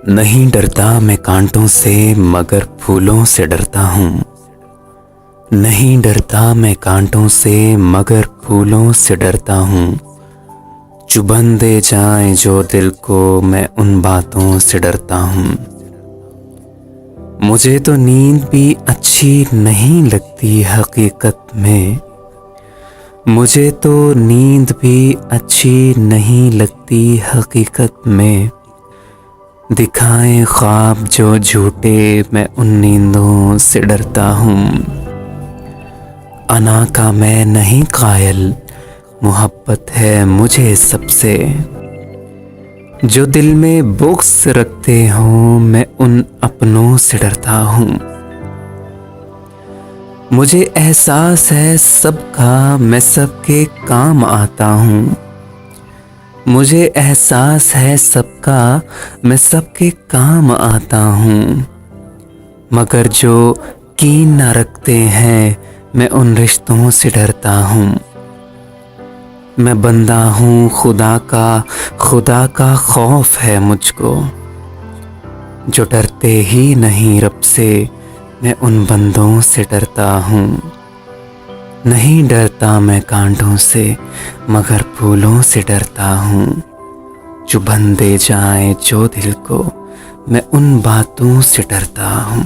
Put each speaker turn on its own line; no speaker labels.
नहीं डरता मैं कांटों से मगर फूलों से डरता हूँ। नहीं डरता मैं कांटों से मगर फूलों से डरता हूँ। चुभन दे जाए जो दिल को मैं उन बातों से डरता हूँ। मुझे तो नींद भी अच्छी नहीं लगती हकीकत में। मुझे तो नींद भी अच्छी नहीं लगती हकीकत में। दिखाएं ख्वाब जो झूठे मैं उन नींदों से डरता हूँ। अना का मैं नहीं कायल, मोहब्बत है मुझे सबसे। जो दिल में बुग़्ज़ रखते हों मैं उन अपनों से डरता हूँ। मुझे एहसास है सबका मैं सबके काम आता हूँ। मुझे एहसास है सबका मैं सबके काम आता हूँ। मगर जो कीन न रखते हैं मैं उन रिश्तों से डरता हूँ। मैं बंदा हूँ खुदा का खौफ है मुझको। जो डरते ही नहीं रब से मैं उन बंदों से डरता हूँ। नहीं डरता मैं कांटों से मगर फूलों से डरता हूँ। चुभन दे जाए जो दिल को मैं उन बातों से डरता हूँ।